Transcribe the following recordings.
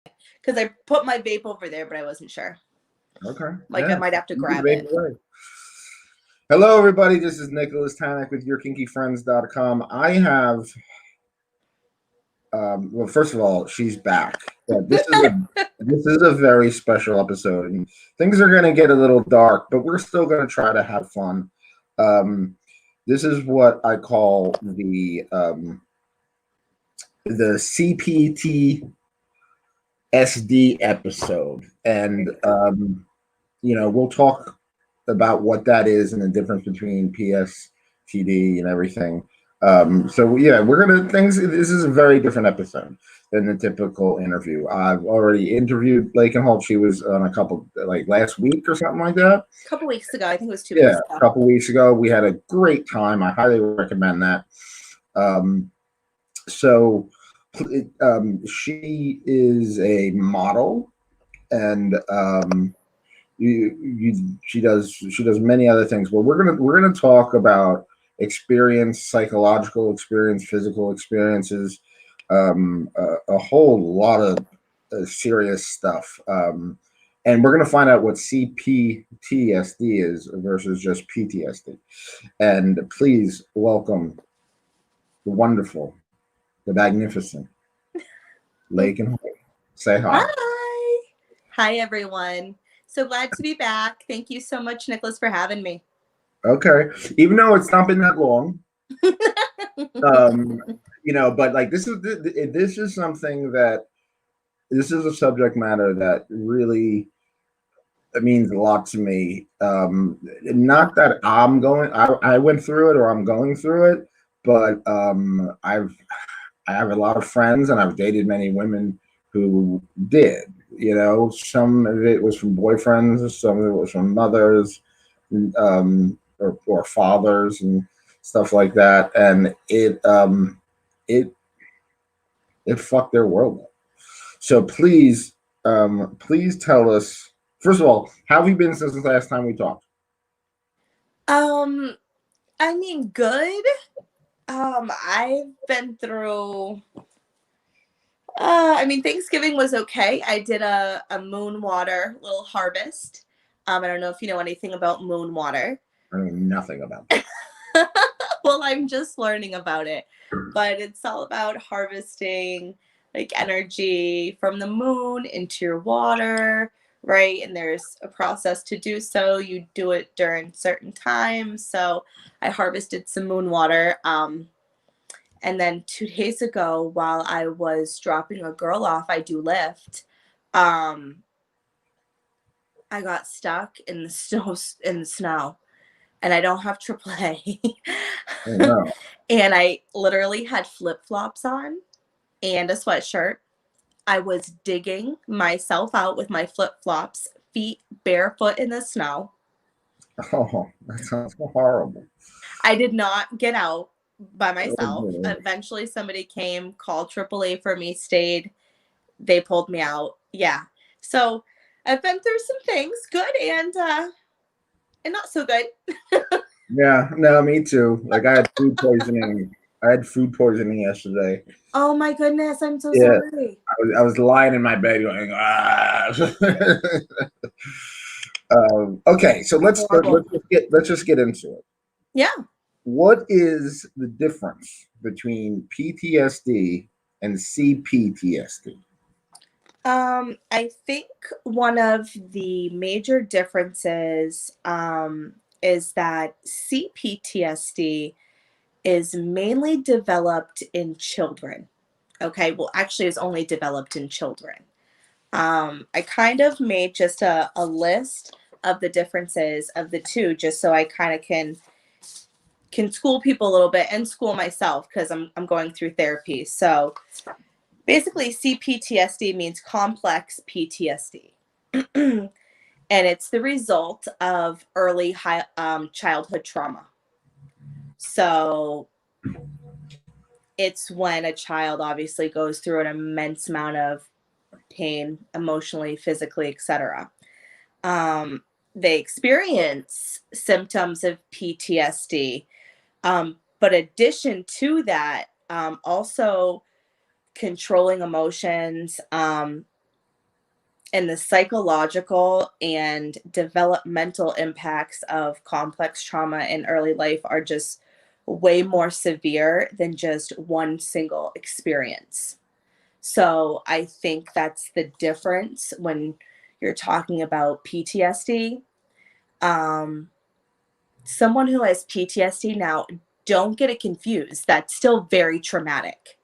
because I put my vape over there, but I wasn't sure. Okay. Like Yeah. I might have to You can grab vape it. away. Hello, everybody. This is Nicholas Tanek with YourKinkyFriends.com. I have, well, first of all, she's back. But this is a very special episode, and things are going to get a little dark, but we're still going to try to have fun. This is what I call the CPTSD episode, and we'll talk about what that is and the difference between PSTD and everything. So yeah, we're gonna things. This is a very different episode than the typical interview. I've already interviewed Laken Holt. She was on a couple like last week or something like that. A couple weeks ago, I think it was 2 weeks Yeah, ago. a couple weeks ago. We had a great time. I highly recommend that. So she is a model, and she does many other things. But we're gonna talk about experience, psychological experience, physical experiences, a whole lot of serious stuff. And we're going to find out what CPTSD is versus just PTSD. And please welcome the wonderful, the magnificent Laken Holt. Say hi. Hi. Hi, everyone. So glad to be back. Thank you so much, Nicholas, for having me. Okay. Even though it's not been that long, but like this is something that this is a subject matter that really it means a lot to me. Not that I went through it or I'm going through it, but I have a lot of friends and I've dated many women who did. Some of it was from boyfriends, some of it was from mothers, or fathers and stuff like that, and it fucked their world up. So please tell us. First of all, how have you been since the last time we talked? I mean, good. I've been through. Thanksgiving was okay. I did a moon water little harvest. I don't know if you know anything about moon water. I know nothing about that. Well, I'm just learning about it, but it's all about harvesting like energy from the moon into your water, right? And there's a process to do so. You do it during certain times. So I harvested some moon water. And then 2 days ago, while I was dropping a girl off, I do lift. I got stuck in the snow, and I don't have AAA. Oh, no. And I literally had flip-flops on and a sweatshirt. I was digging myself out with my flip-flops, feet barefoot in the snow. Oh, that sounds horrible. I did not get out by myself. Oh, Eventually somebody came, called AAA for me, stayed. They pulled me out. Yeah. So I've been through some things, good and not so good. yeah, no, me too. Like I had food poisoning. I had food poisoning yesterday. Oh my goodness, I'm so Yeah, sorry. I was lying in my bed going okay, so let's just get into it. Yeah. What is the difference between PTSD and CPTSD? I think one of the major differences is that CPTSD is mainly developed in children. Okay, well, actually, is only developed in children. I kind of made just a list of the differences of the two, just so I kind of can school people a little bit and school myself because I'm going through therapy. So basically, CPTSD means complex PTSD. And it's the result of early childhood trauma. So it's when a child obviously goes through an immense amount of pain, emotionally, physically, etc. They experience symptoms of PTSD, but addition to that, also controlling emotions, and the psychological and developmental impacts of complex trauma in early life are just way more severe than just one single experience. So I think that's the difference when you're talking about PTSD. Um, Someone who has PTSD now, don't get it confused. That's still very traumatic.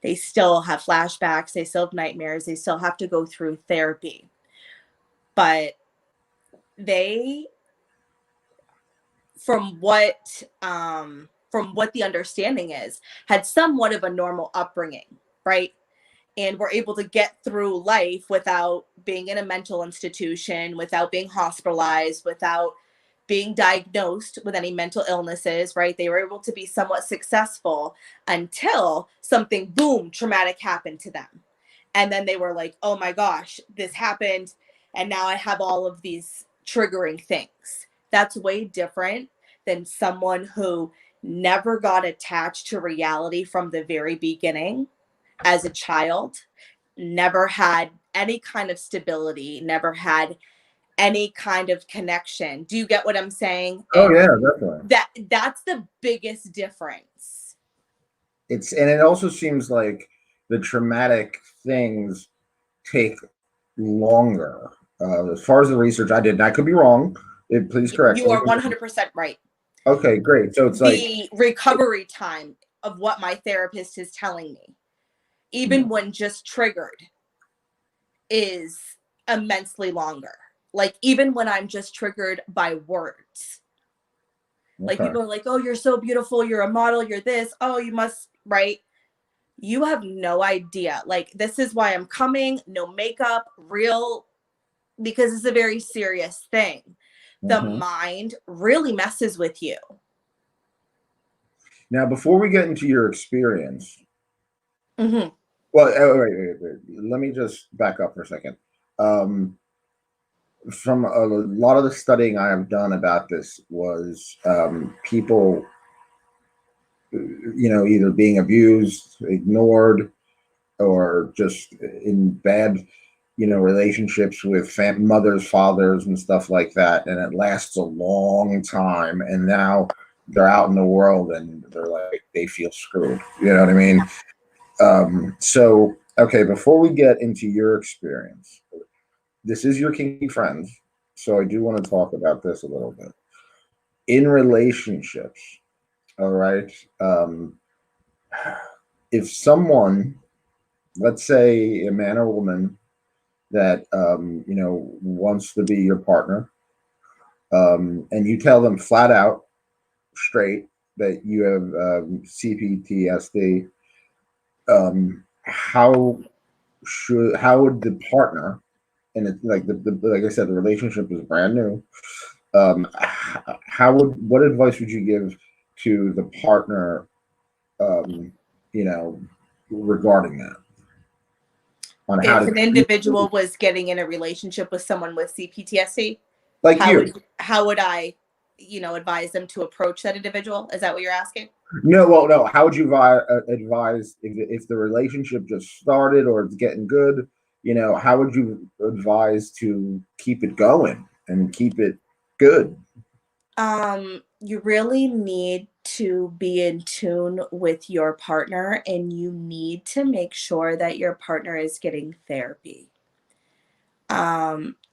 They still have flashbacks, they still have nightmares, they still have to go through therapy. But they, from what the understanding is, had somewhat of a normal upbringing, right? And were able to get through life without being in a mental institution, without being hospitalized, without being diagnosed with any mental illnesses, right? They were able to be somewhat successful until something, boom, traumatic happened to them. And then they were like, oh my gosh, this happened. And now I have all of these triggering things. That's way different than someone who never got attached to reality from the very beginning as a child, never had any kind of stability, never had any kind of connection. Do you get what I'm saying? Oh And yeah, definitely. that's the biggest difference. And it also seems like the traumatic things take longer. As far as the research I did, and I could be wrong. Please correct You me. are 100% right. Okay, great. So it's like, The recovery time of what my therapist is telling me, even when just triggered, is immensely longer. Like, even when I'm just triggered by words. Like, okay. people are like, oh, you're so beautiful, you're a model, you're this, oh, you must, right? You have no idea. Like, this is why I'm coming, no makeup, real, because it's a very serious thing. The Mhm. mind really messes with you. Now, before we get into your experience, Mm-hmm. well, wait. Let me just back up for a second. Um, from a lot of the studying I have done about this was people, either being abused, ignored, or just in bad, relationships with mothers, fathers, and stuff like that. And it lasts a long time. And now they're out in the world and they're like, they feel screwed. You know what I mean? So, okay, before we get into your experience, this is your kinky friends. So I do want to talk about this a little bit. In relationships, all right, if someone, let's say a man or woman that wants to be your partner, and you tell them flat out, straight, that you have CPTSD, how would the partner, and it's like like I said, the relationship is brand new. What advice would you give to the partner, um, you know, regarding that, on how If to an treat individual was getting in a relationship with someone with CPTSD, like you? how would I, advise them to approach that individual? Is that what you're asking? No, well, no. How would you advise if the relationship just started or it's getting good? How would you advise to keep it going and keep it good? You really need to be in tune with your partner, and you need to make sure that your partner is getting therapy.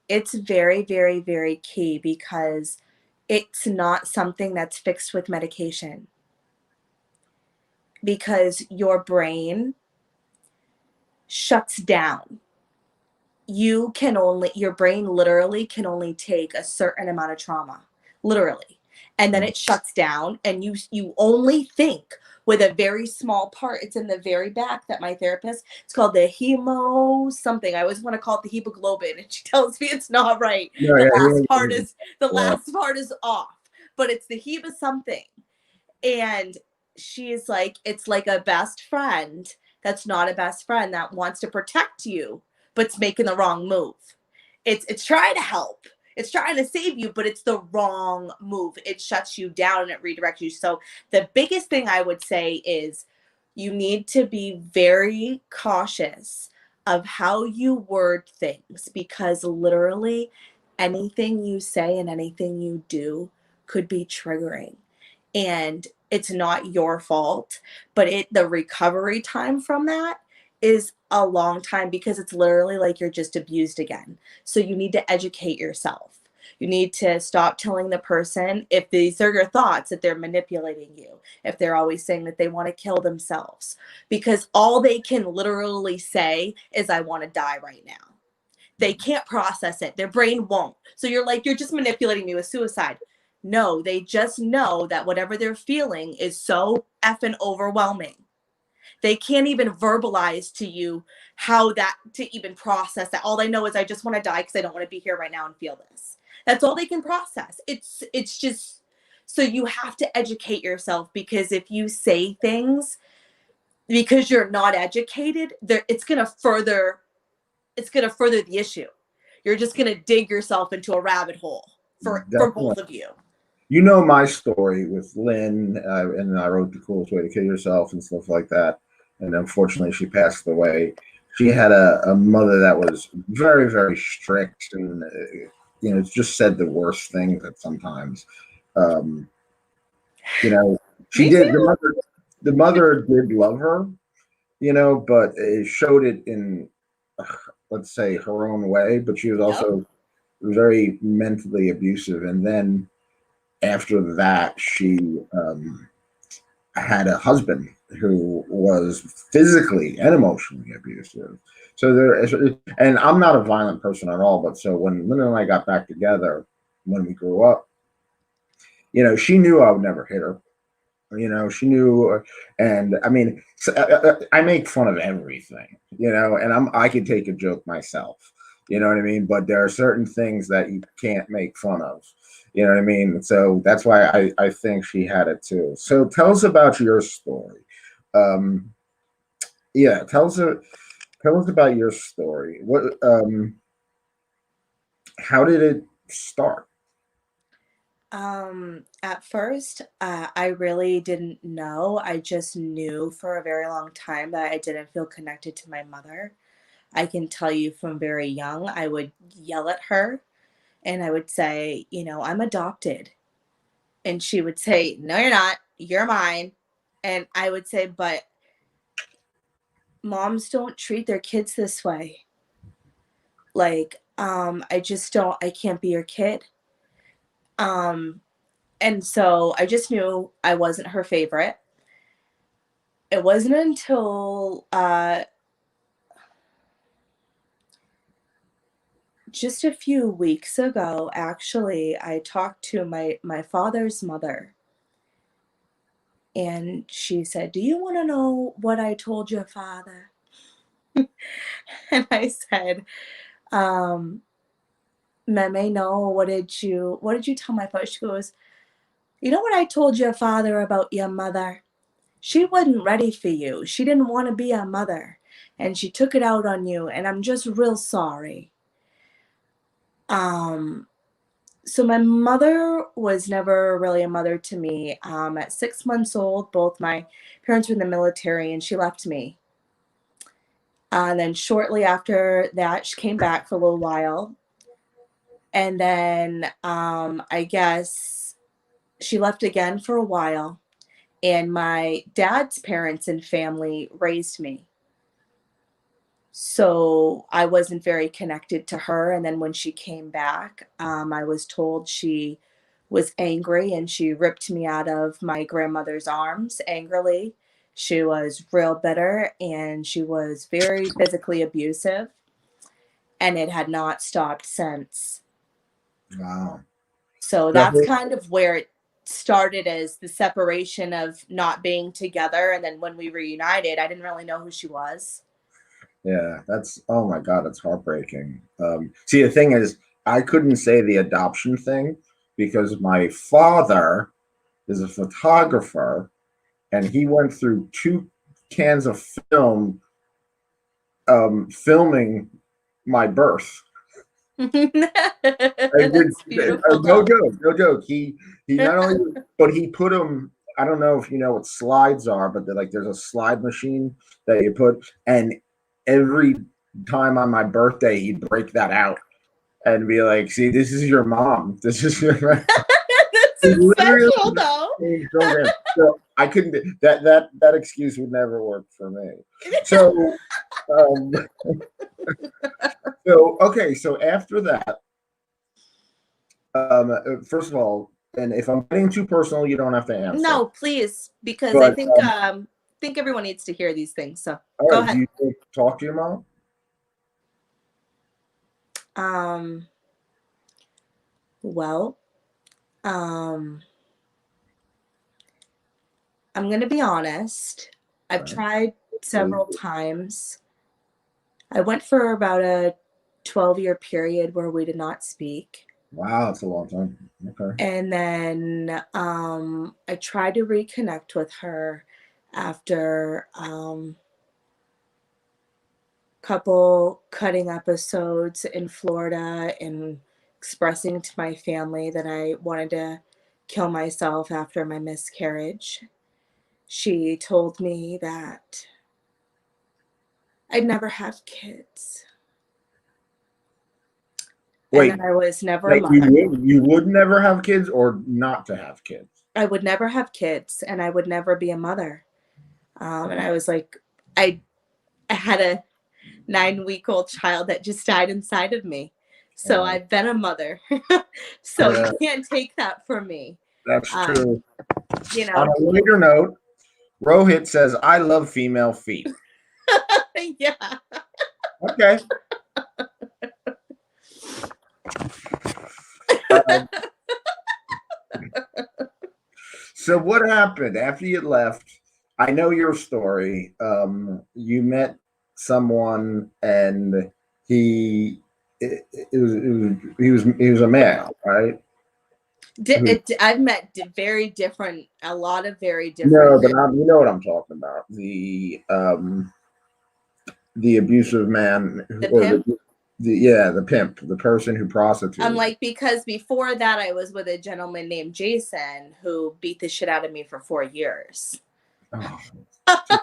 It's very, very, very key because it's not something that's fixed with medication, because your brain shuts down. Your brain literally can only take a certain amount of trauma, literally, and then it shuts down, and you only think with a very small part. It's in the very back that my therapist, it's called the hemo something, I always want to call it the hemoglobin, and she tells me it's not right. No, the yeah, last part is the yeah. last part is off, but it's the hema something. And she's like, it's like a best friend that's not a best friend, that wants to protect you but's making the wrong move. It's trying to help, it's trying to save you, but it's the wrong move. It shuts you down and it redirects you. So the biggest thing I would say is you need to be very cautious of how you word things, because literally anything you say and anything you do could be triggering. And it's not your fault, but the recovery time from that is a long time, because it's literally like you're just abused again. So you need to educate yourself. You need to stop telling the person, if these are your thoughts, that they're manipulating you, if they're always saying that they want to kill themselves, because all they can literally say is, I want to die right now. They can't process it. Their brain won't. So you're like, you're just manipulating me with suicide. No, they just know that whatever they're feeling is so effing overwhelming. They can't even verbalize to you how that, to even process that. All they know is, I just want to die because I don't want to be here right now and feel this. That's all they can process. It's just, so you have to educate yourself, because if you say things because you're not educated, there it's going to further the issue. You're just going to dig yourself into a rabbit hole for Definitely. both of you. You know my story with Lynn, and I wrote The Coolest Way to Kill Yourself and stuff like that. And unfortunately, she passed away. She had a mother that was very, very strict, and just said the worst things at sometimes. Um, you know, she Me did. The too. mother, the mother did love her, but it showed it in, let's say, her own way. But she was Yep. also very mentally abusive, and then after that, she had a husband who was physically and emotionally abusive. So and I'm not a violent person at all, but so when Linda and I got back together when we grew up, she knew I would never hit her. She knew, and I mean, I make fun of everything, and I can take a joke myself, you know what I mean? But there are certain things that you can't make fun of, you know what I mean? So that's why I think she had it too. So tell us about your story. Um, yeah, tell us about your story. How did it start? At first, I really didn't know. I just knew for a very long time that I didn't feel connected to my mother. I can tell you from very young, I would yell at her and I would say, I'm adopted. And she would say, no, you're not. You're mine. And I would say, but moms don't treat their kids this way. Like, I just don't, I can't be your kid. Um, and so I just knew I wasn't her favorite. It wasn't until just a few weeks ago, actually, I talked to my father's mother, and she said, "Do you want to know what I told your father?" And I said, um, "Meme, no. What did you tell my father?" She goes, "You know what I told your father about your mother? She wasn't ready for you. She didn't want to be a mother, and she took it out on you. And I'm just real sorry." Um, So my mother was never really a mother to me. At 6 months old, both my parents were in the military, and she left me. And then shortly after that, she came back for a little while, and then I guess she left again for a while. And my dad's parents and family raised me. So I wasn't very connected to her. And then when she came back, I was told she was angry and she ripped me out of my grandmother's arms angrily. She was real bitter and she was very physically abusive, and it had not stopped since. Wow. So that's Definitely. kind of where it started, as the separation of not being together. And then when we reunited, I didn't really know who she was. Yeah, that's oh my God, that's heartbreaking. See, the thing is, I couldn't say the adoption thing because my father is a photographer and he went through 2 cans of film filming my birth. I did, That's beautiful no though. joke, no joke. He not only, but he put them. I don't know if you know what slides are, but there's a slide machine that you put, and every time on my birthday, he'd break that out and be like, "See, this is your mom. This is your." That's He so literally special, though. changed programs. So I couldn't. That excuse would never work for me. So, um, so okay. So after that, first of all, and if I'm getting too personal, you don't have to answer. No, please, because I But think everyone needs to hear these things. So all go right, do ahead. you talk to your mom? Um, well, um, I'm gonna be honest. I've Right. tried several times. I went for about a 12-year period where we did not speak. Wow, that's a long time. Okay. And then I tried to reconnect with her after couple cutting episodes in Florida and expressing to my family that I wanted to kill myself after my miscarriage. She told me that I'd never have kids and that Wait, I was never a like mother. you would never have kids or not to have kids? I would never have kids and I would never be a mother. And I was like, I, I had a 9-week-old child that just died inside of me. So Uh, I've been a mother. So you yeah, can't take that from me. that's Um, true. you On know, a later note, Rohit says, "I love female feet." yeah. Okay. Um, so what happened after you left? I know your story. You met someone, and he he was a male, right? Who, I've met very different, a lot of very different. no, but you know what I'm talking about. The abusive man, The or pimp. the pimp, the person who I'm prostituted. like, because before that, I was with a gentleman named Jason who beat the shit out of me for 4 years. Oh, just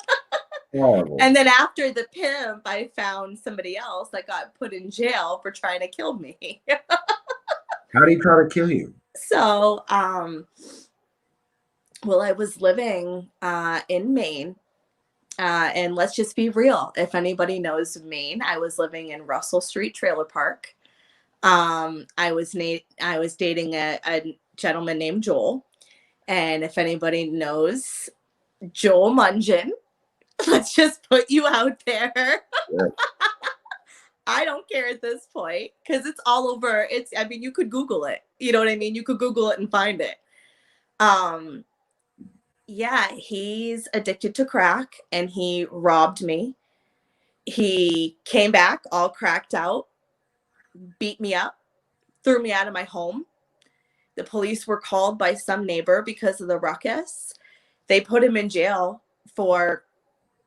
horrible. And then after the pimp, I found somebody else that got put in jail for trying to kill me. How do you try to kill you? So, well, I was living in Maine. And let's just be real. If anybody knows Maine, I was living in Russell Street Trailer Park. I was dating a gentleman named Joel. And if anybody knows Joel Mungin, let's just put you out there. Yeah. I don't care at this point because it's all over. I mean, you could Google it. You know what I mean? You could Google it and find it. Um, yeah, he's addicted to crack and he robbed me. He came back all cracked out, beat me up, threw me out of my home. The police were called by some neighbor because of the ruckus. They put him in jail for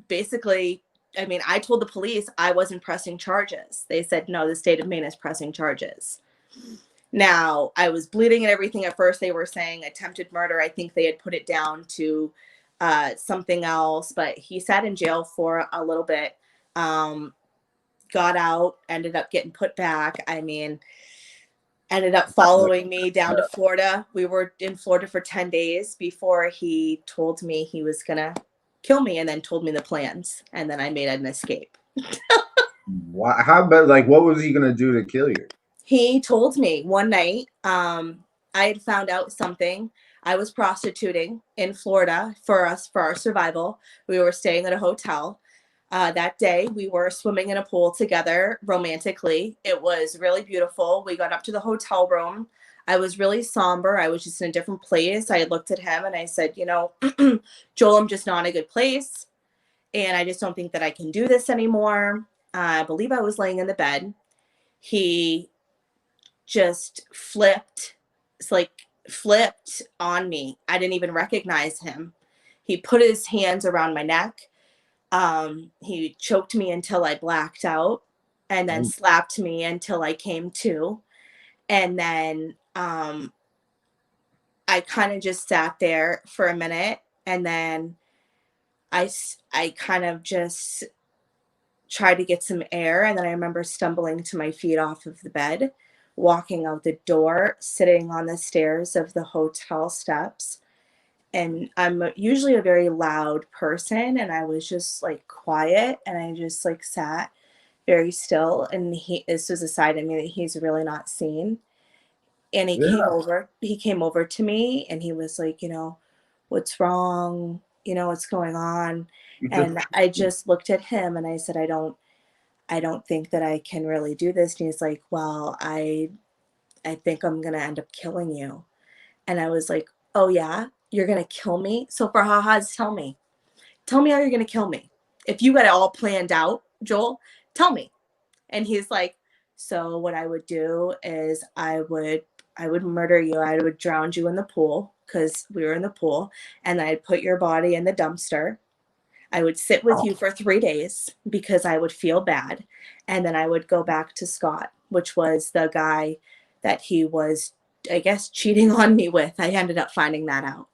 basically, I mean, I told the police I wasn't pressing charges. They said, no, the state of Maine is pressing charges. Now, I was bleeding and everything. At first, they were saying attempted murder. I think they had put it down to something else, but he sat in jail for a little bit. Got out, ended up getting put back. I mean, ended up following me down to Florida. We were in Florida for 10 days before he told me he was going to kill me and then told me the plans. And then I made an escape. Why, how about, like, what was he gonna do to kill you? He told me one night, I had found out something. I was prostituting in Florida for us for our survival. We were staying at a hotel. That day, we were swimming in a pool together romantically. It was really beautiful. We got up to the hotel room. I was really somber. I was just in a different place. I looked at him and I said, you know, Joel, I'm just not in a good place. And I just don't think that I can do this anymore. I believe I was laying in the bed. He just flipped. It's like flipped on me. I didn't even recognize him. He put his hands around my neck. He choked me until I blacked out and then Oh, slapped me until I came to. And then I kind of just sat there for a minute and then I kind of just tried to get some air. And then I remember stumbling to my feet off of the bed, walking out the door, sitting on the stairs of the hotel steps. And I'm usually a very loud person, and I was just like quiet, and I just like sat very still. And this was a side of me that he's really not seen. And Yeah. he came over to me and he was like, what's wrong? What's going on? You just And I just looked at him and I said, I don't think that I can really do this. And he's like, well, I think I'm going to end up killing you. And I was like, oh yeah, you're going to kill me. So for ha-has, tell me how you're going to kill me. If you got it all planned out, Joel, tell me. And he's like, so what I would do is I would murder you. I would drown you in the pool because we were in the pool, and I'd put your body in the dumpster. I would sit with you for 3 days because I would feel bad. And then I would go back to Scott, which was the guy that he was, I guess, cheating on me with. I ended up finding that out.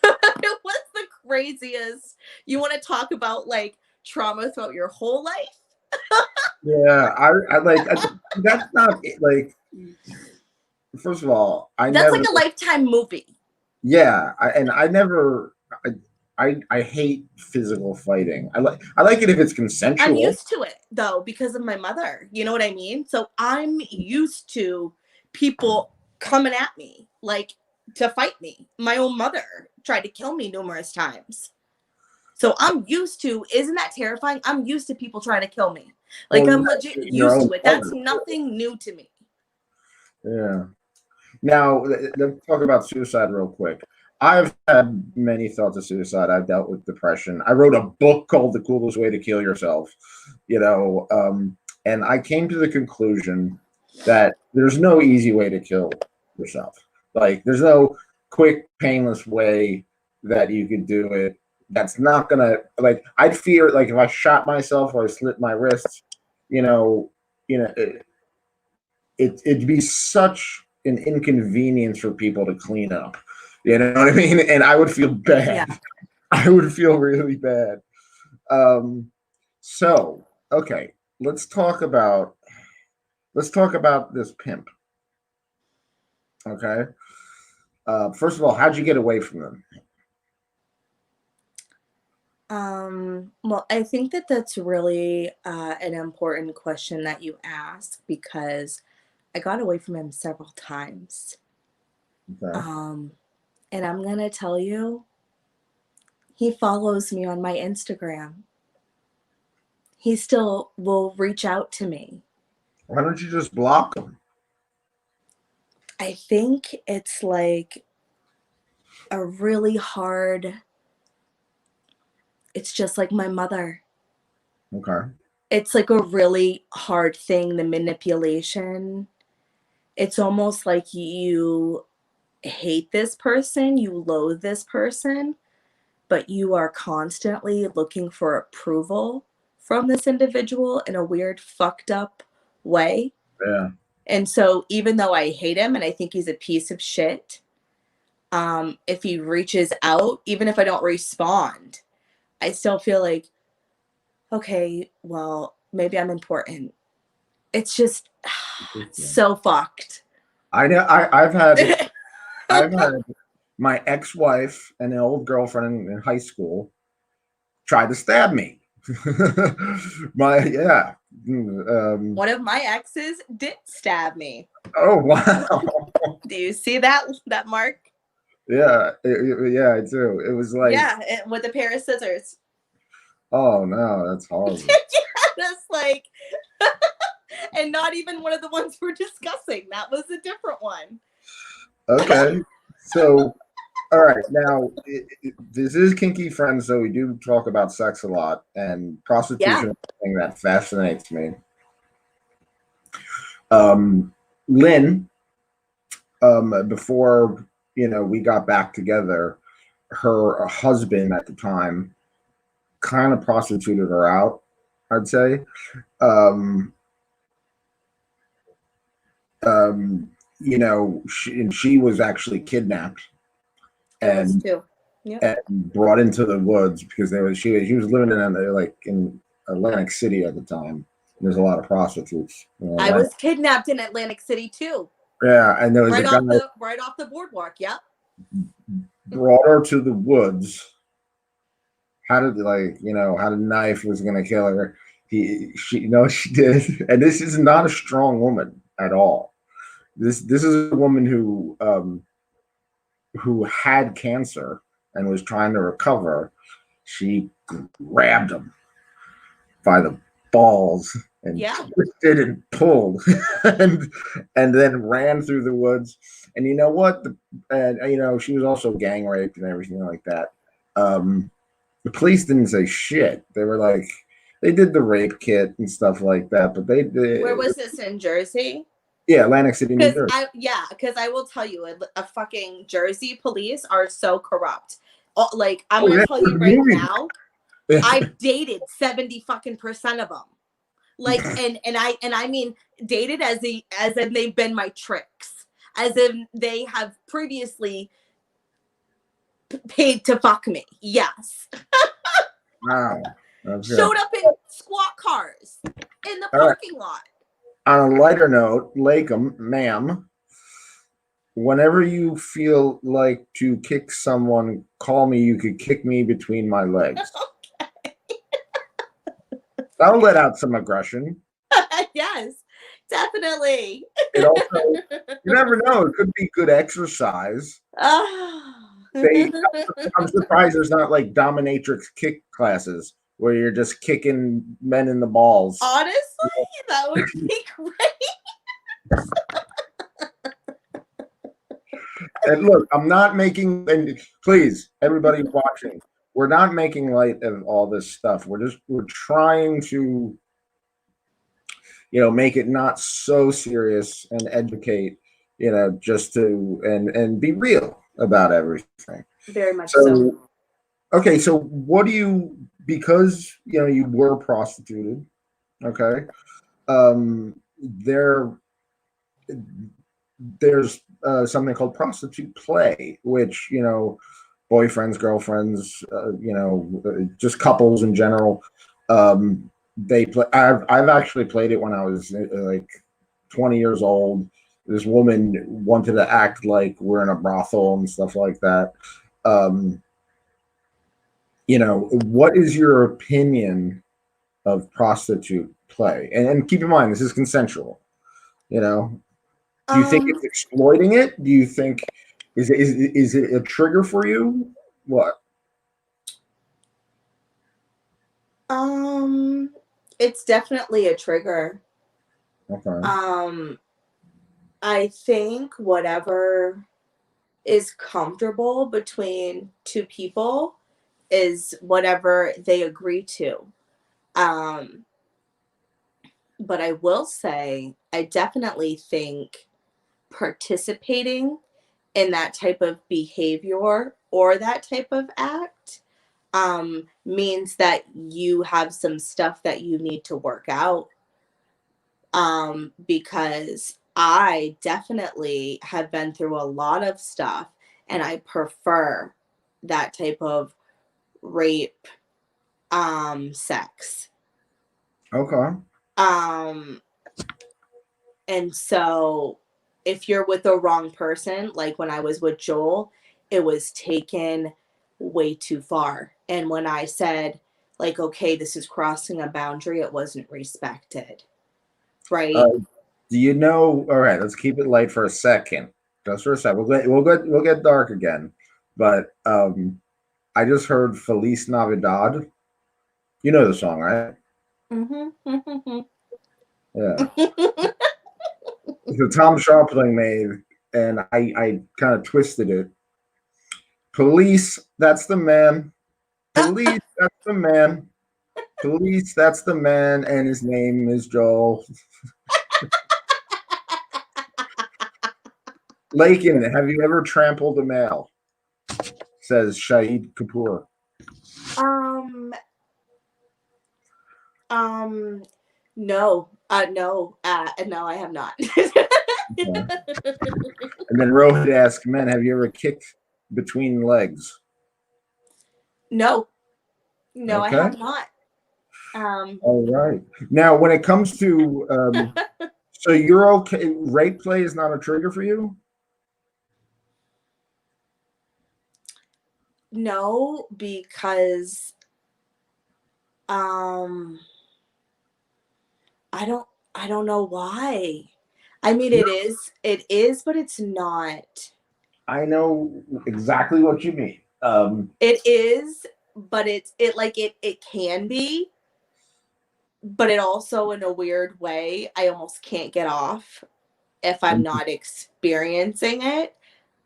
It was the craziest. You want to talk about like trauma throughout your whole life? Yeah, I like that's not like. First of all, I That's never. like a Lifetime movie. Yeah, I never. I hate physical fighting. I like it if it's I'm consensual. used to it though because of my mother. You know what I mean? So I'm used to people coming at me like to fight me. My own mother tried to kill me numerous times. So I'm used to, isn't that terrifying? I'm used to people trying to kill me. Like Well, I'm yeah, legit your used own to it. That's mother. nothing new to me. Yeah. Now, let's talk about suicide real quick. I've had many thoughts of suicide. I've dealt with depression. I wrote a book called The Coolest Way to Kill Yourself, you know, and I came to the conclusion that there's no easy way to kill yourself. Like, there's no quick, painless way that you could do it. That's not gonna like. I'd fear like if I shot myself or I slit my wrists, you know, you know, it'd be such an inconvenience for people to clean up. You know what I mean? And I would feel Yeah. bad. I would feel really bad. Um, so okay, let's talk about this pimp. Okay. First of all, how'd you get away from them? Well, I think that that's really an important question that you ask because I got away from him several times. Okay. Um, and I'm gonna tell you, he follows me on my Instagram. He still will reach out to me. Why don't you just block them? I think it's like a really hard, it's just like my mother. Okay. It's like a really hard thing, the manipulation. It's almost like you hate this person, you loathe this person, but you are constantly looking for approval from this individual in a weird, fucked up way. Yeah. And so, even though I hate him and I think he's a piece of shit, if he reaches out, even if I don't respond, I still feel like, okay, well, maybe I'm important. It's just so fucked. I know. I've had my ex-wife and an old girlfriend in high school tried to stab me. My yeah. One of my exes did stab me. Oh wow. Do you see that mark? Yeah, yeah, I do. It was like, Yeah, with a pair of scissors. oh no, that's horrible. Yeah, that's like, and not even one of the ones we're discussing. That was a different one. Okay, so all right, now this is Kinky Friends, so we do talk about sex a lot, and Yeah. prostitution is something that fascinates me. Lynn, before we got back together, her husband at the time kind of prostituted her out, I'd say. Um, she was actually kidnapped I was and too. Yep. brought into the woods because she was living in like in Atlantic City at the time. There's a lot of prostitutes. I was kidnapped in Atlantic City too. Yeah, and there was right a guy off the boardwalk. Yep. brought her to the woods. Had a knife was gonna kill her. She did, and this is not a strong woman at all. This is a woman who had cancer and was trying to recover. She grabbed him by the balls and twisted and pulled and then ran through the woods. And you know what? She was also gang raped and everything like that. The police didn't say shit. They were like, they did the rape kit and stuff like that, but they did. Where was this, in Jersey? Yeah, Atlantic City, New Jersey. Because I will tell you, a fucking Jersey police are so corrupt. Like, I'm gonna tell you right now, I've dated 70 fucking % of them. Like, and I mean dated as in they've been my tricks, as in they have previously paid to fuck me. Yes. Wow. Showed up in squat cars in the parking lot. On a lighter note, Laken, ma'am, whenever you feel like to kick someone, call me. You could kick me between my legs. Okay. That'll let out some aggression. Yes, definitely. It also, you never know. It could be good exercise. I'm surprised there's not like dominatrix kick classes where you're just kicking men in the balls. Honestly, that would be great. And look, I'm not making, and please, everybody watching, we're not making light of all this stuff. We're trying to, make it not so serious and educate, just to, and be real about everything. Very much so. Okay, so what do you, because you were prostituted, okay? There's something called prostitute play, which boyfriends, girlfriends, just couples in general. They play. I've actually played it when I was like 20 years old. This woman wanted to act like we're in a brothel and stuff like that. What is your opinion of prostitute play? And keep in mind, this is consensual. Do you think it's exploiting it? Do you think is it a trigger for you? What? It's definitely a trigger. Okay. I think whatever is comfortable between two people is whatever they agree to. But I will say, I definitely think participating in that type of behavior or that type of act means that you have some stuff that you need to work out. Because I definitely have been through a lot of stuff and I prefer that type of rape sex. Okay. And so if you're with the wrong person, like when I was with Joel, it was taken way too far. And when I said, like, okay, this is crossing a boundary, it wasn't respected. Right? Do you know? All right, let's keep it light for a second. Just for a second. We'll get dark again. But I just heard Feliz Navidad. You know the song, right? Mm-hmm. Yeah. It's a Tom Sharpling made, and I kind of twisted it. Police, that's the man. Police, that's the man. Police, that's the man, and his name is Joel. Laken, have you ever trampled a male? Says Shahid Kapoor. No. No, I have not. Okay. And then Rohit asks, men, have you ever kicked between legs? No. No, okay. I have not. Um, All right. Now, when it comes to so you're okay. Rape play is not a trigger for you. no, because um, I don't I don't know why. I mean, it is, but it's not. I know exactly what you mean. It is, but it can be, but it also in a weird way I almost can't get off if I'm not experiencing it.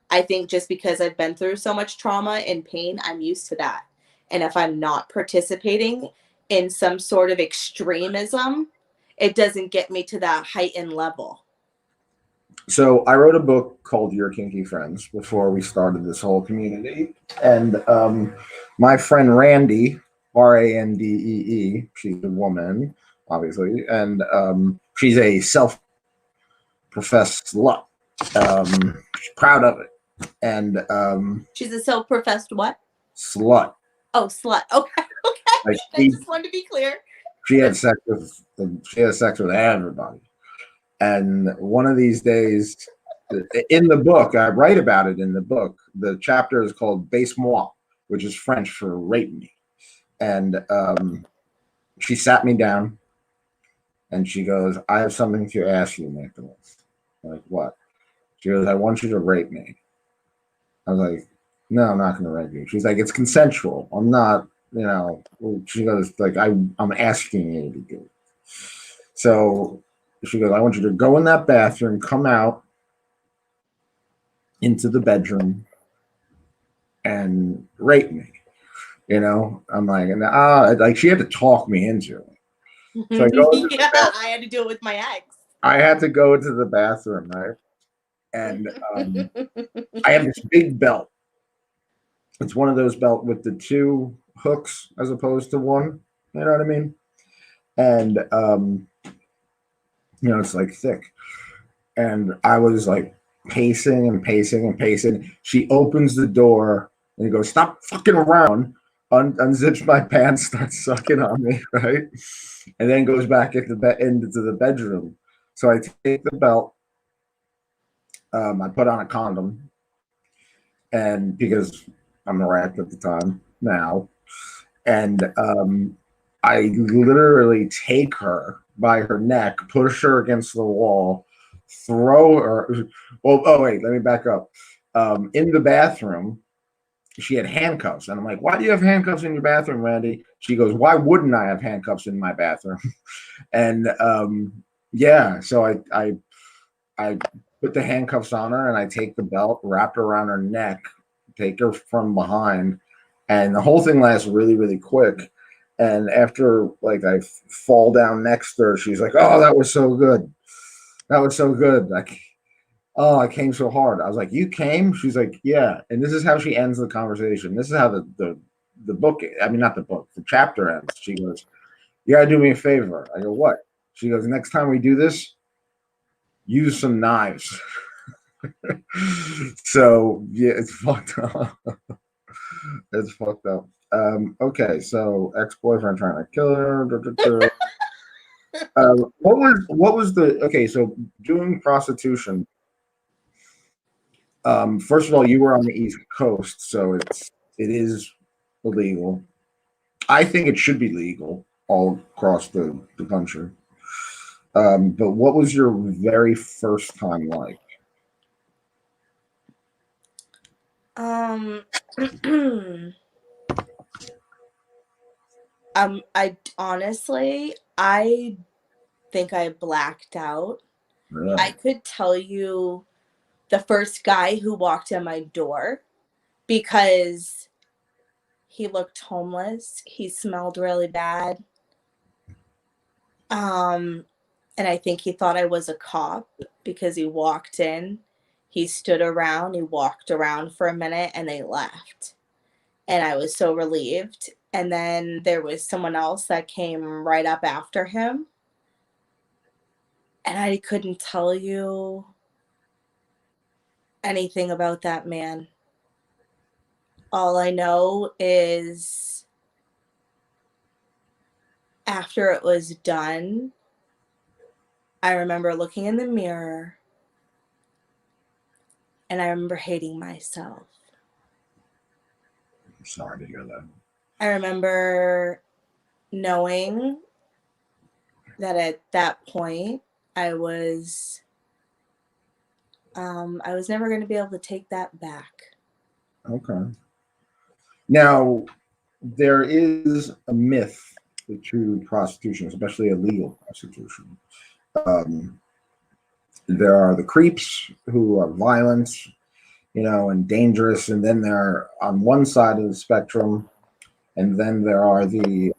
I think just because I've been through so much trauma and pain, I'm used to that. And if I'm not participating in some sort of extremism, it doesn't get me to that heightened level. So I wrote a book called Your Kinky Friends before we started this whole community, and my friend Randy, Randee, she's a woman, obviously, and she's a self-professed slut. She's proud of it, and She's a self professed what? slut. Oh, slut. Okay, Like okay. I just wanted to be clear. she had sex with everybody. And one of these days, in the book, I write about it in the book. The chapter is called Baise Moi, which is French for rape me. And she sat me down and she goes, I have something to ask you, Nicholas. I'm like, what? She goes, I want you to rape me. I was like, no, I'm not going to rape you. She's like, it's consensual. I'm not, you know. She goes, like, I'm asking you to do it. So she goes, I want you to go in that bathroom, come out into the bedroom and rape me. You know, I'm like, and like she had to talk me into it. So I go into the Yeah, bath. I had to do it with my ex. I had to go into the bathroom, right? And I have this big belt. It's one of those belt with the two hooks as opposed to one. You know what I mean? And it's like thick. And I was like pacing and pacing and pacing. She opens the door and goes, "Stop fucking around." Unzips my pants, starts sucking on me, right? And then goes back into the bedroom. So I take the belt. I put on a condom, and because I'm erect at the time now, and I literally take her by her neck, push her against the wall, throw her. Well, oh wait, let me back up. In the bathroom, she had handcuffs, and I'm like, "Why do you have handcuffs in your bathroom, Randy?" She goes, "Why wouldn't I have handcuffs in my bathroom?" And yeah, so I put the handcuffs on her, and I take the belt, wrap her around her neck, take her from behind, and the whole thing lasts really, really quick. And after like I fall down next to her, she's like, "Oh, that was so good. That was so good." Like, oh, I came so hard. I was like, "You came?" She's like, "Yeah." And this is how she ends the conversation. This is how the book. I mean, not the book. The chapter ends. She goes, "You gotta do me a favor." I go, "What?" She goes, "Next time we do this, use some knives." So yeah, it's fucked up. It's fucked up. Okay, so ex-boyfriend trying to kill her. Da, da, da. What was the okay? So doing prostitution. First of all, you were on the East Coast, so it is illegal. I think it should be legal all across the country. But what was your very first time like? um, I honestly, I think I blacked out. I Really? could tell you the first guy who walked in my door because he looked homeless. He smelled really bad. Um, and I think he thought I was a cop because he walked in, he stood around, he walked around for a minute, and they left. And I was so relieved. And then there was someone else that came right up after him, and I couldn't tell you anything about that man. All I know is after it was done, I remember looking in the mirror and I remember hating myself. I'm sorry to hear that. I remember knowing that at that point I was never going to be able to take that back. Okay. Now, there is a myth to prostitution, especially illegal prostitution. Um, there are the creeps who are violent, and dangerous, and then there on one side of the spectrum, and then there are the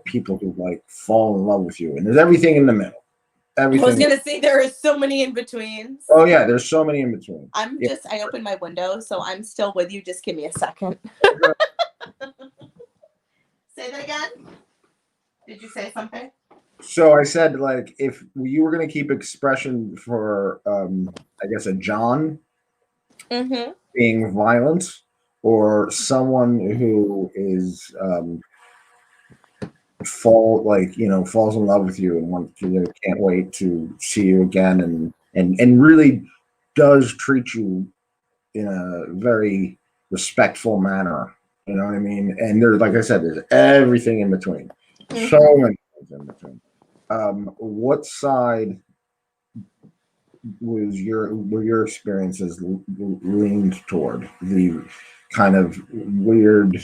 people who like fall in love with you, and there's everything in the middle. I was Everything. going to say there are so many in betweens. Oh yeah, there's so many in between. I opened my window, so I'm still with you. Just give me a second. Say that again. Did you say something? So I said, like, if you were going to keep expression for, I guess, a John being violent, or someone who is falls in love with you and can't wait to see you again, and really does treat you in a very respectful manner. You know what I mean? And there's, like I said, there's everything in between. So many things in between. What side were your experiences leaned toward? The kind of weird,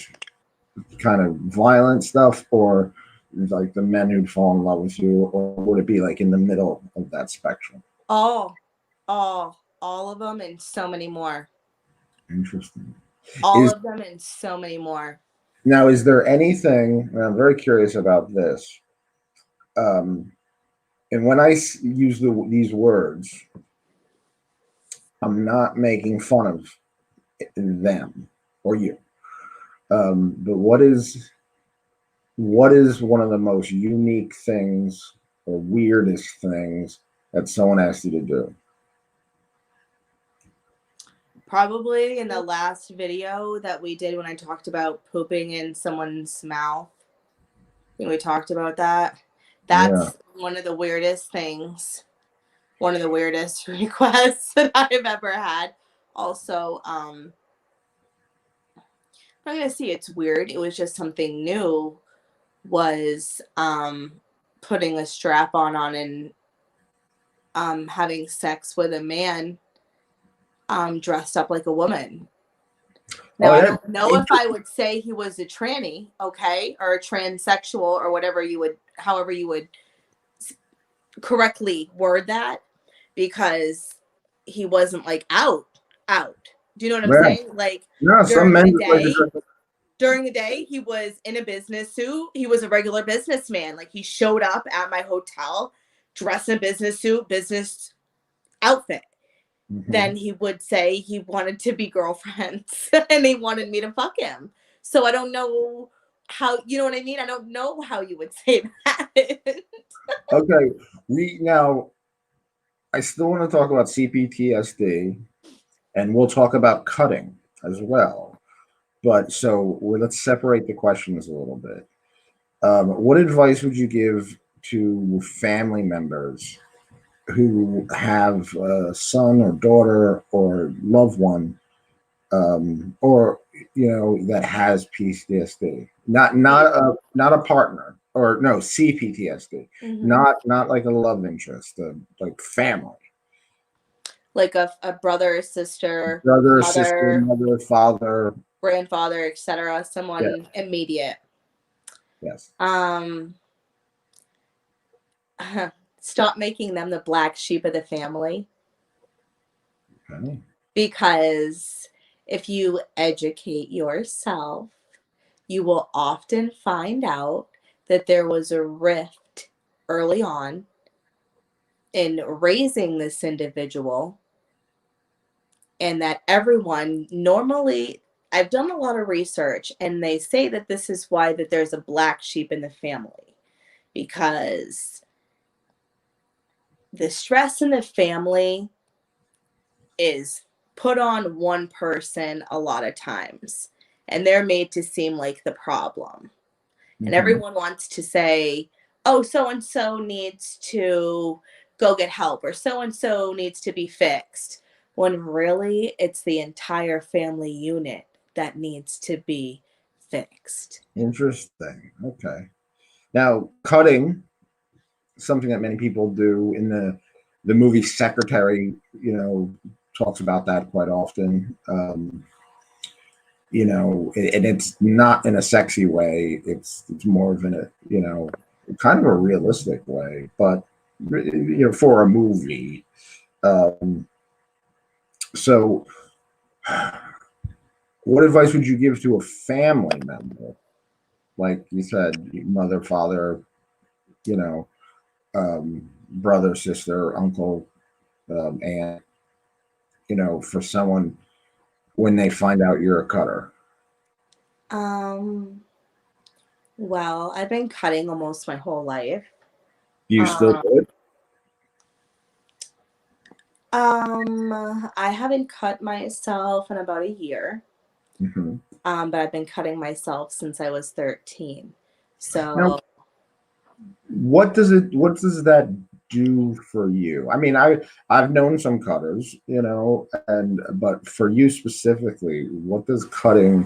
kind of violent stuff, or like the men who'd fall in love with you, or would it be like in the middle of that spectrum? All of them and so many more. Interesting. All of them and so many more. Now, is there anything, and I'm very curious about this, and when I use these words, I'm not making fun of them or you. But what is one of the most unique things or weirdest things that someone asked you to do? Probably in the last video that we did when I talked about pooping in someone's mouth. I think we talked about that. That's one of the weirdest things. One of the weirdest requests that I've ever had. Also, I'm not gonna say it's weird. It was just something new. Was putting a strap on and having sex with a man dressed up like a woman. Now, I don't know if I would say he was a tranny, okay, or a transsexual or however you would correctly word that, because he wasn't like out. Do you know what I'm saying? Like during the day, he was in a business suit. He was a regular businessman. Like, he showed up at my hotel dressed in a business suit, business outfit. Then he would say he wanted to be girlfriends and he wanted me to fuck him. So I don't know how, you know what I mean? I don't know how you would say that. Okay. I still want to talk about CPTSD, and we'll talk about cutting as well. But let's separate the questions a little bit. What advice would you give to family members who have a son or daughter or loved one, or that has PTSD, not a partner, or no, CPTSD, not like a love interest, like family, like a brother, sister, mother, father, grandfather, etc., someone immediate. Yes. Stop making them the black sheep of the family. Okay. Because if you educate yourself, you will often find out that there was a rift early on in raising this individual, and that everyone normally, I've done a lot of research, and they say that this is why that there's a black sheep in the family, because the stress in the family is put on one person a lot of times, and they're made to seem like the problem. And Hmm. everyone wants to say, oh, so and so needs to go get help, or so and so needs to be fixed, when really it's the entire family unit that needs to be fixed. Interesting. Okay. Now, cutting, something that many people do in the movie Secretary, talks about that quite often. And it's not in a sexy way. It's more of in a, kind of a realistic way, but for a movie. Um, so, what advice would you give to a family member, like you said, mother, father, you know, brother, sister, uncle, aunt, for someone when they find out you're a cutter? Um, well, I've been cutting almost my whole life. Do you still Um, do it? I haven't cut myself in about a year. Hmm. But I've been cutting myself since I was 13. Now, So what does that do for you? I mean, I've known some cutters, and but for you specifically, what does cutting,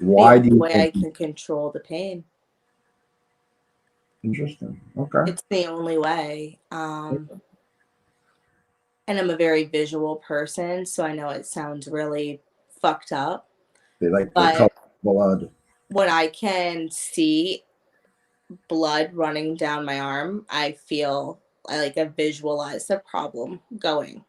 the why only do you way think? I can control the pain. Interesting. Okay. It's the only way. And I'm a very visual person, so I know it sounds really fucked up, They like the color but blood. when I can see blood running down my arm, I visualize the problem going.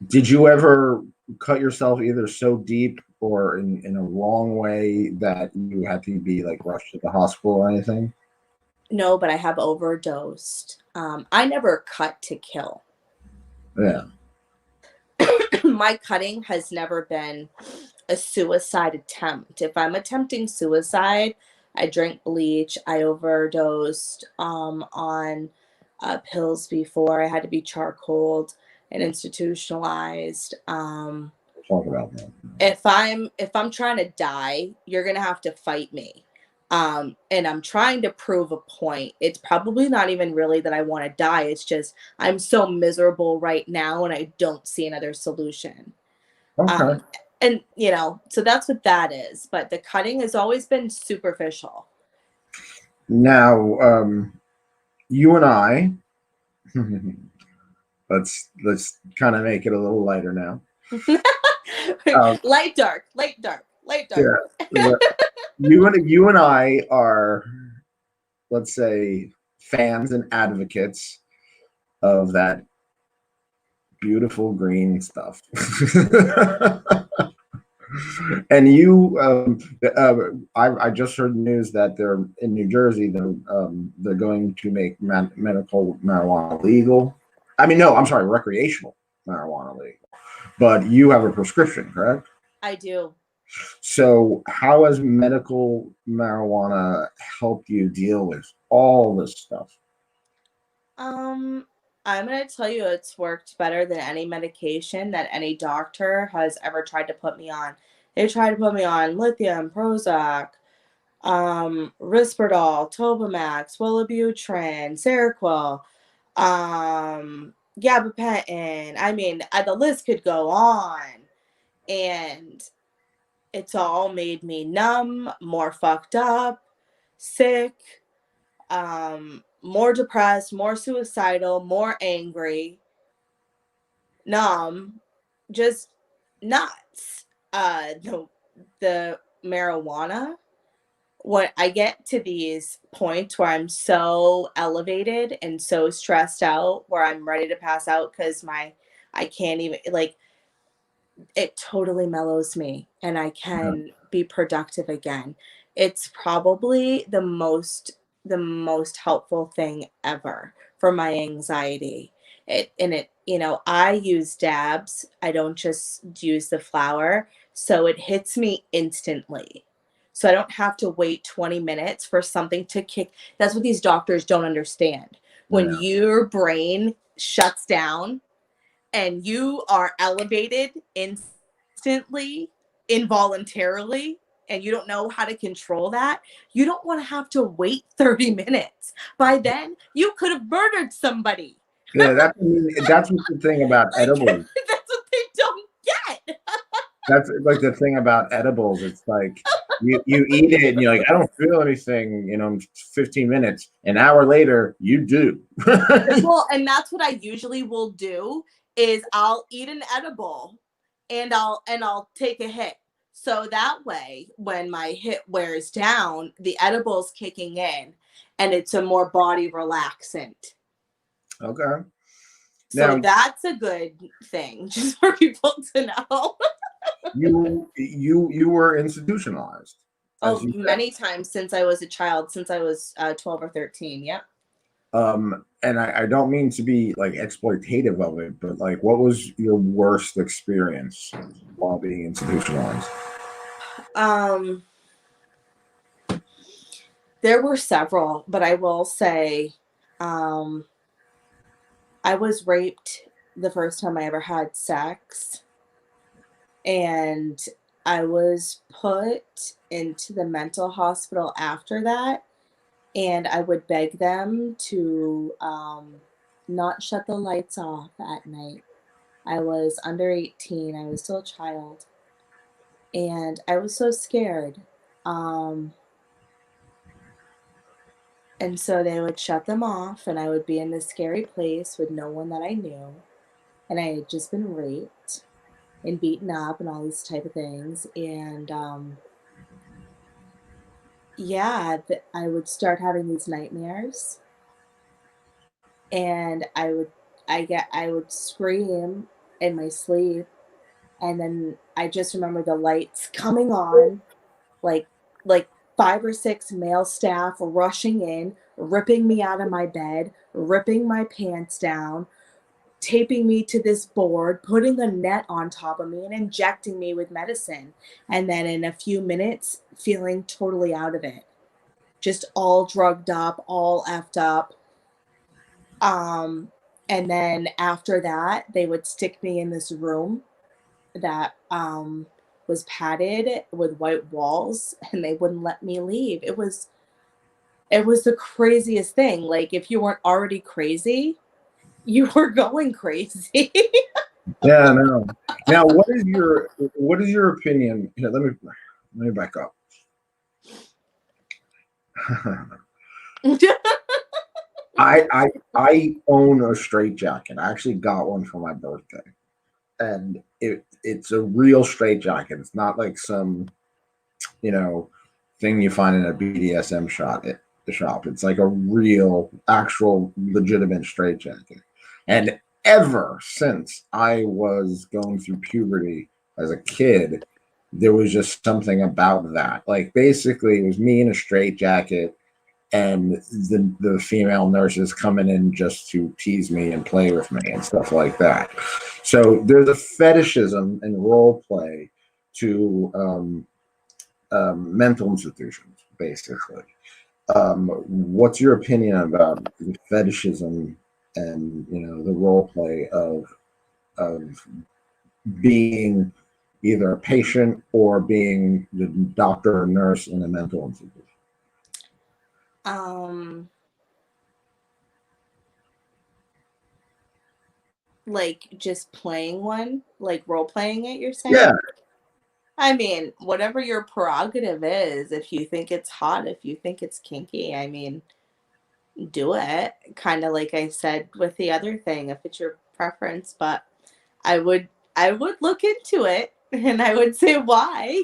Did you ever cut yourself either so deep or in a wrong way that you had to be like rushed to the hospital or anything? No, but I have overdosed. I never cut to kill. Yeah. My cutting has never been a suicide attempt. If I'm attempting suicide, I drink bleach. I overdosed on pills before. I had to be charcoaled and institutionalized. Talk about that. If I'm trying to die, you're gonna have to fight me. And I'm trying to prove a point. It's probably not even really that I want to die. It's just I'm so miserable right now and I don't see another solution. Okay. Um, and so that's what that is. But the cutting has always been superficial. Now, you and I, let's kind of make it a little lighter now. Um, Light dark, light dark, light dark. yeah, you and I are, let's say, fans and advocates of that beautiful green stuff. And I just heard news that they're in New Jersey. They're going to make medical marijuana legal. I mean, no, I'm sorry, recreational marijuana legal. But you have a prescription, correct? I do. So, how has medical marijuana helped you deal with all this stuff? Um, I'm gonna tell you it's worked better than any medication that any doctor has ever tried to put me on. They tried to put me on lithium, Prozac, Risperdal, Tobamax, Wellibutrin, Seroquel, gabapentin. I mean, the list could go on, and it's all made me numb, more fucked up, sick, more depressed, more suicidal, more angry, numb, just nuts. The marijuana, when I get to these points where I'm so elevated and so stressed out where I'm ready to pass out because I can't even, like, it totally mellows me and I Yeah. can be productive again. It's probably the most helpful thing ever for my anxiety. I use dabs. I don't just use the flower, so it hits me instantly. So I don't have to wait 20 minutes for something to kick. That's what these doctors don't understand. When Yeah. your brain shuts down and you are elevated instantly, involuntarily, and you don't know how to control that, you don't want to have to wait 30 minutes. By then, you could have murdered somebody. Yeah, that's what the thing about Like, edibles. that's what they don't get. That's like the thing about edibles. It's like you eat it and you're like, I don't feel anything, in 15 minutes. An hour later, you do. Well, and that's what I usually will do is I'll eat an edible and I'll take a hit. So that way when my hit wears down, the edible's kicking in and it's a more body relaxant. Okay. So Now that's a good thing just for people to know. you were institutionalized, as Oh, you said. many times since I was a child, since I was 12 or 13. Yep. And I don't mean to be like exploitative of it, but like, what was your worst experience while being institutionalized? Um, there were several, but I will say, um, I was raped the first time I ever had sex, and I was put into the mental hospital after that, and I would beg them to not shut the lights off at night. I was under 18, I was still a child, and I was so scared. Um, and so they would shut them off, and I would be in this scary place with no one that I knew, and I had just been raped and beaten up and all these type of things. And yeah, I would start having these nightmares, and I would scream in my sleep, and then I just remember the lights coming on, like like 5 or 6 male staff rushing in, ripping me out of my bed, ripping my pants down, taping me to this board, putting a net on top of me, and injecting me with medicine. And then in a few minutes, feeling totally out of it. Just all drugged up, all effed up. Um, and then after that, they would stick me in this room that was padded with white walls, and they wouldn't let me leave. It was the craziest thing. Like if you weren't already crazy, you were going crazy. Yeah, no. Now, what is your opinion? Here, let me back up. I own a straight jacket. I actually got one for my birthday, and it's a real straight jacket. It's not like some you know thing you find in a BDSM shop. It's like a real, actual, legitimate straight jacket. And ever since I was going through puberty as a kid, there was just something about that. Like basically, it was me in a straight jacket and the female nurses coming in just to tease me and play with me and stuff like that. So there's a fetishism and role play to mental institutions, basically. What's your opinion about the fetishism and the role play of being either a patient or being the doctor or nurse in a mental institution? um like just playing one, like role playing it, you're Yeah, saying? I mean, whatever your prerogative is, if you think it's hot, if you think it's kinky, I mean, do it. Kind of like I said with the other thing, if it's your preference, but I would I would look into it and I would say why.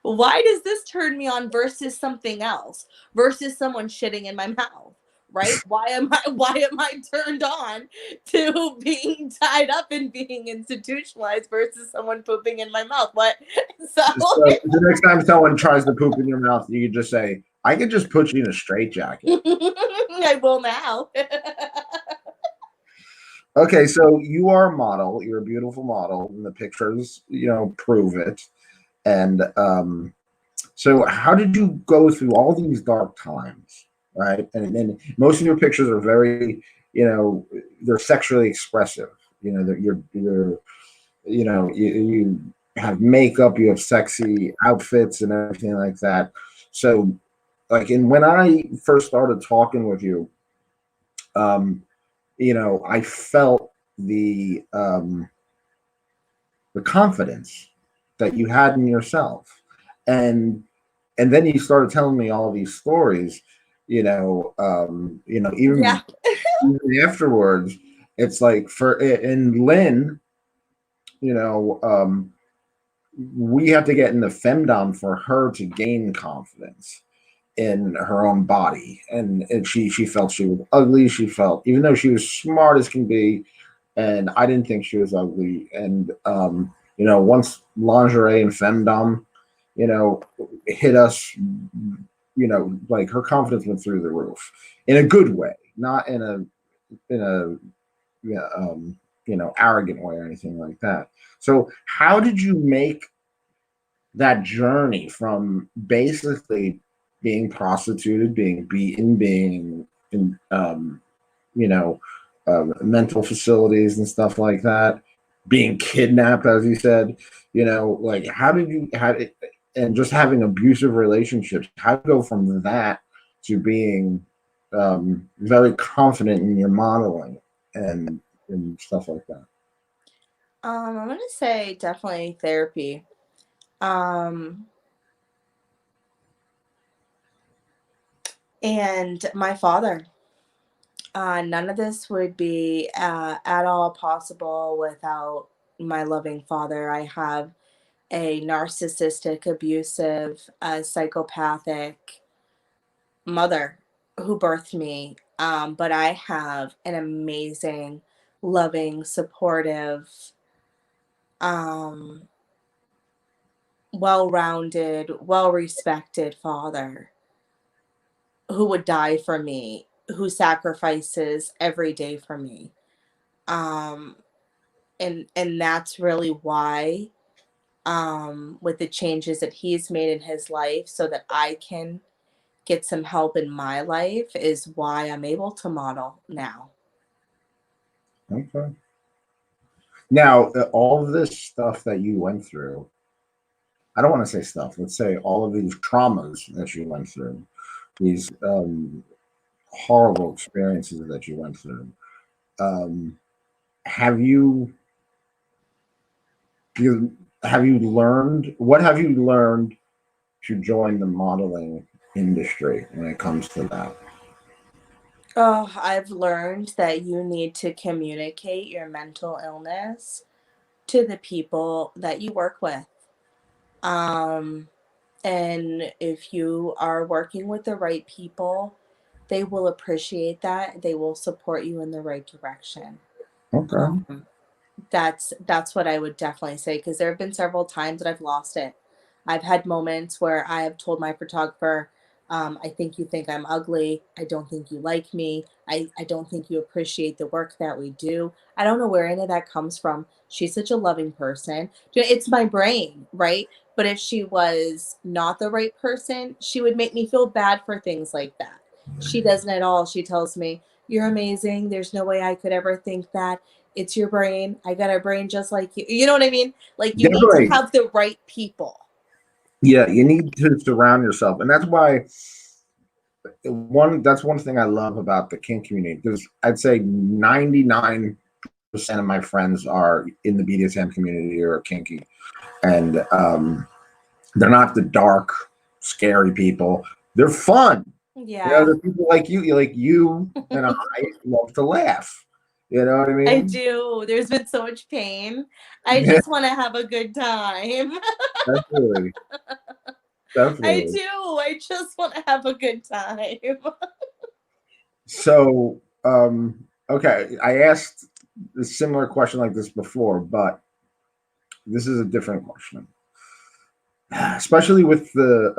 Why does this turn me on versus something else? Versus someone shitting in my mouth? Right? Why am I turned on to being tied up and being institutionalized versus someone pooping in my mouth? What? So so the next time someone tries to poop in your mouth, you can just say, I could just put you in a straitjacket. I will now. Okay, so you are a model. You're a beautiful model, and the pictures, prove it. And so, how did you go through all these dark times, right? And then most of your pictures are very, they're sexually expressive. That you're, you have makeup, you have sexy outfits and everything like that. So, like, and when I first started talking with you, um, I felt the confidence that you had in yourself, and then you started telling me all these stories. Yeah. Even afterwards, it's like for in Lynn, you know, we had to get in the femdom for her to gain confidence in her own body, and she felt she was ugly. She felt, even though she was smart as can be, and I didn't think she was ugly. And once lingerie and femdom, hit us, like her confidence went through the roof in a good way, not in a yeah, arrogant way or anything like that. So, how did you make that journey from basically being prostituted, being beaten, being in, you know, mental facilities and stuff like that, being kidnapped, as you said, like and just having abusive relationships, how to go from that to being very confident in your modeling and stuff like that. I'm gonna say definitely therapy. Um, and my father. None of this would be at all possible without my loving father. I have a narcissistic, abusive, psychopathic mother who birthed me. But I have an amazing, loving, supportive, um, well rounded, well respected father who would die for me, who sacrifices every day for me. Um, and that's really why, with the changes that he's made in his life so that I can get some help in my life, is why I'm able to model now. Okay. Now, all of this stuff that you went through, I don't want to say stuff, let's say all of these traumas that you went through, these horrible experiences that you went through, um, have you have you learned, what have you learned to join the modeling industry when it comes to that? Oh, I've learned that you need to communicate your mental illness to the people that you work with. Um, and if you are working with the right people, they will appreciate that. They will support you in the right direction. Okay. Um, that's what I would definitely say, because there have been several times that I've lost it. I've had moments where I have told my photographer, I think I'm ugly. I don't think you like me. I don't think you appreciate the work that we do. I don't know where any of that comes from. She's such a loving person. It's my brain, right? But if she was not the right person, she would make me feel bad for things like that. She doesn't at all. She tells me, "You're amazing. There's no way I could ever think that. It's your brain. I got a brain just like you." You know what I mean? Like, you need to Definitely. have the right people. Yeah, you need to surround yourself. And that's why that's one thing I love about the kink community, because I'd say 99% of my friends are in the BDSM community or kinky. And they're not the dark, scary people. They're fun. Yeah, They're people like you and I love to laugh. You know what I I mean? do. There's been so much pain. I Yeah, just want to have a good time. definitely, I definitely. do. I just want to have a good time. So, okay, I asked a similar question like this before, but this is a different question. Especially with the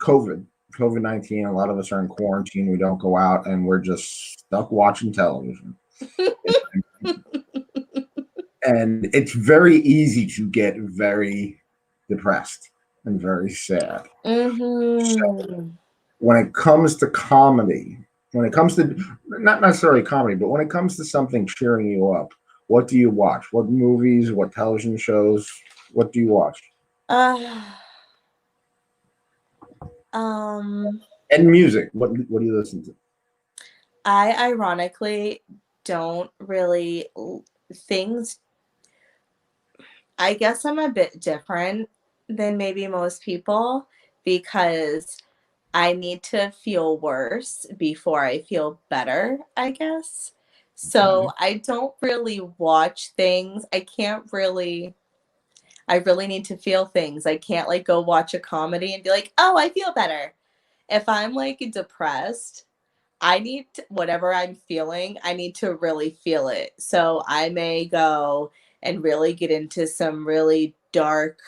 COVID-19, a lot of us are in quarantine. We don't go out, and we're just stuck watching television. And it's very easy to get very depressed and very sad. So Mm-hmm. when it comes to comedy, when it comes to not necessarily comedy, but when it comes to something cheering you up, what do you watch? What movies? What television shows? What do you watch? Uh, um, And music. What do you listen to? I ironically don't really things. I guess I'm a bit different than maybe most people because I need to feel worse before I feel better, I guess. Okay. So I don't really watch things. I really need to feel things. I can't like go watch a comedy and be like, oh, I feel better. If I'm like depressed, I need to, whatever I'm feeling, I need to really feel it. So I may go and really get into some really dark,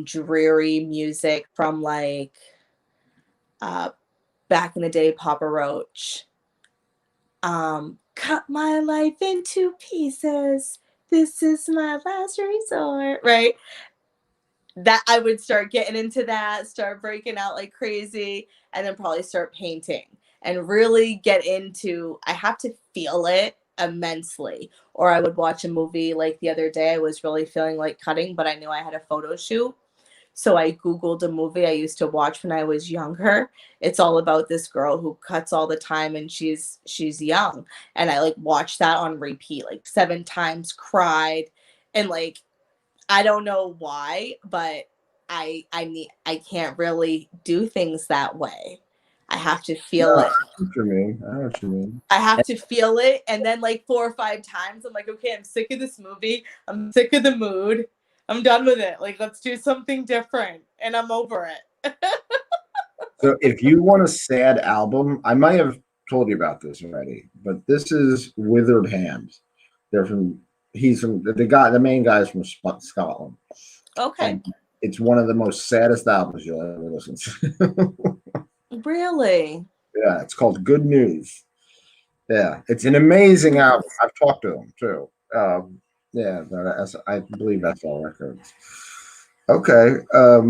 dreary music from like uh, back in the day, Papa Roach. Cut my life into pieces. This is my last resort. Right? That I would start getting into that, start breaking out like crazy, and then probably start painting and really get into I have to feel it immensely. Or I would watch a movie like the other day. I was really feeling like cutting, but I knew I had a photo shoot. So I Googled a movie I used to watch when I was younger. It's all about this girl who cuts all the time and she's young. And I like watched that on repeat like 7 times, cried, and like I don't know why, but I can't really do things that way. I have to No, feel I it. know what you mean. I know what you mean. I have to feel it, and then like 4 or 5 times I'm like, okay, I'm sick of this movie. I'm sick of the mood. I'm done with it. Like let's do something different and I'm over it. So if you want a sad album, I might have told you about this already, but this is Withered Hands. They're from he's from the main guy is from Scotland, Okay. and it's one of the most saddest albums you'll ever listen to. Really? Yeah, it's called Good News. Yeah, it's an amazing album. I've talked to him too. Yeah, I believe that's all records. Okay. Uh,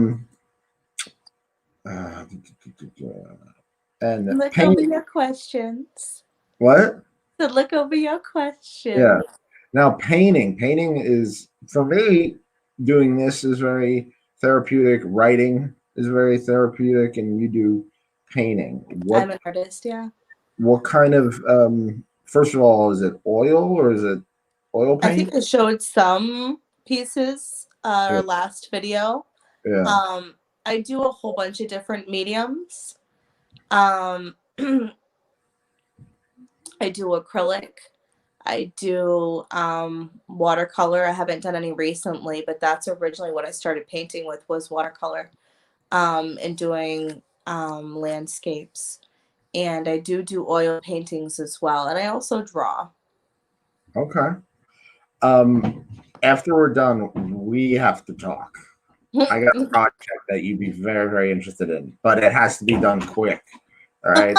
and Look paint. over your questions. What? So look over your Yeah. questions. Now painting. Painting is for me. Doing this is very therapeutic. Writing is very therapeutic, and you do painting. I'm an artist, yeah. What kind of first of all, is it oil or is it oil I think paint? I showed some pieces Yeah. our last video. Yeah. Um, I do a whole bunch of different mediums. Um, I do acrylic. I do watercolor. I haven't done any recently, but that's originally what I started painting with was watercolor and doing landscapes. And I do oil paintings as well. And I also draw. Okay. Um, After we're done, we have to talk. I got a project that you'd be very, very interested in, but it has to be done quick. All right.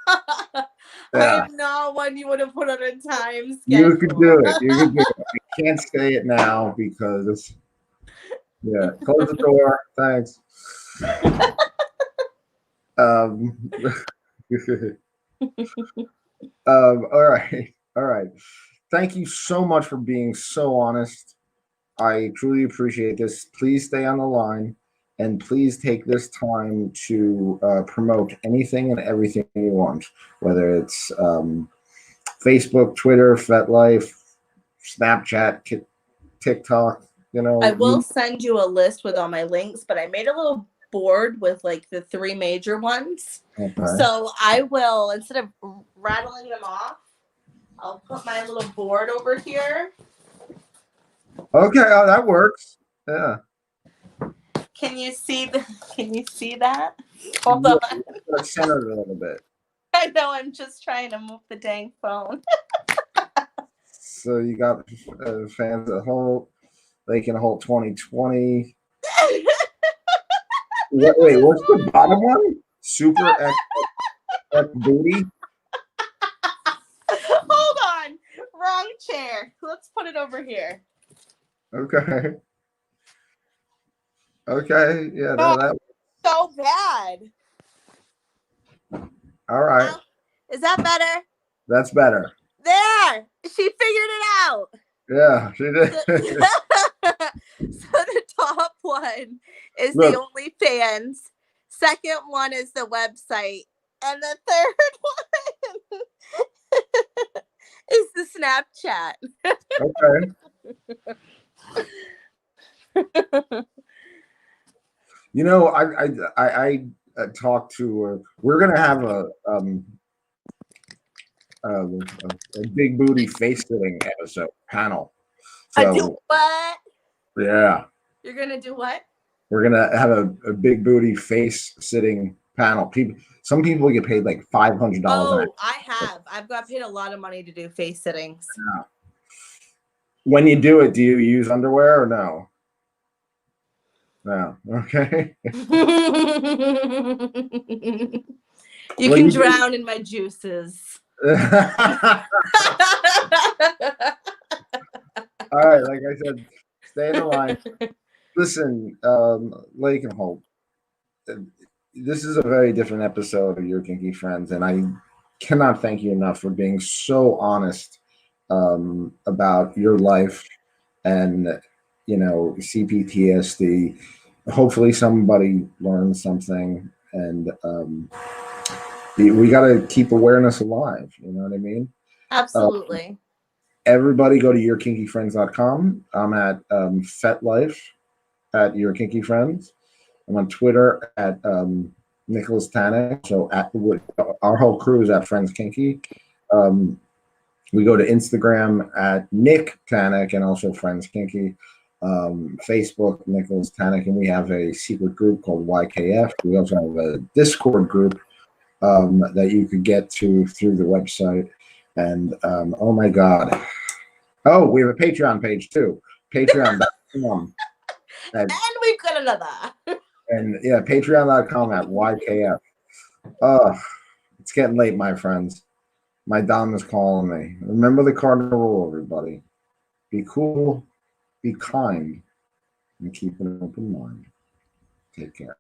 I Yeah. am not one you would have put on a time You could schedule. do it. You could do it. I can't say it now because yeah. Close the door. Thanks. Um, all right. All right. Thank you so much for being so honest. I truly appreciate this. Please stay on the line and please take this time to promote anything and everything you want, whether it's Facebook, Twitter, FetLife, Snapchat, TikTok, you I know, will send you a list with all my links, but I made a little board with like the 3 major ones. okay. So I will, instead of rattling them off, I'll put my little board over here. Okay, oh, that works. Yeah. Can you see the can you see that? Hold Yeah, on. that's centered a little bit. I know I'm just trying to move the dang phone. So you got fans at Holt, Laken Holt 2020. Wait, what's the bottom one? Super X booty. Hold on. Wrong chair. Let's put it over here. Okay. Okay. Yeah, Oh, that so bad. all right. Is that better? That's better. There. She figured it out. Yeah, she did. So the top one is the Look, OnlyFans. Second one is the website. And the third one is the Snapchat. okay. You know, I talked to. We're gonna have a big booty face sitting episode panel. I do So what? yeah, You're gonna do what? we're gonna have a big booty face sitting panel. Some people get paid like $500 an hour. Oh, I have. I've got paid a lot of money to do face sittings. When you do it, do you use underwear or no? No. Okay. You When can you do. drown in my juices. All right, like I said, stay in the line. Listen, Laken Holt, this is a very different episode of Your Kinky Friends, and I cannot thank you enough for being so honest about your life and CPTSD. Hopefully, somebody learns something, and we got to keep awareness alive. You know what I mean? Uh, Absolutely. Everybody go to yourkinkyfriends.com. I'm at FetLife at Your Kinky Friends. I'm on Twitter at Nicholas Tanek. So our whole crew is at Friends Kinky. We go to Instagram at Nick Tanek and also Friends Kinky. Facebook, Nicholas Tanek, and we have a secret group called YKF. We also have a Discord group that you could get to through the website. And oh my God. Oh, we have a Patreon page too. Patreon.com. And we've got another. And yeah, patreon.com at YKF. It's getting late, my friends. My Dom is calling me. Remember the cardinal rule, everybody. Be cool, be kind, and keep an open mind. Take care.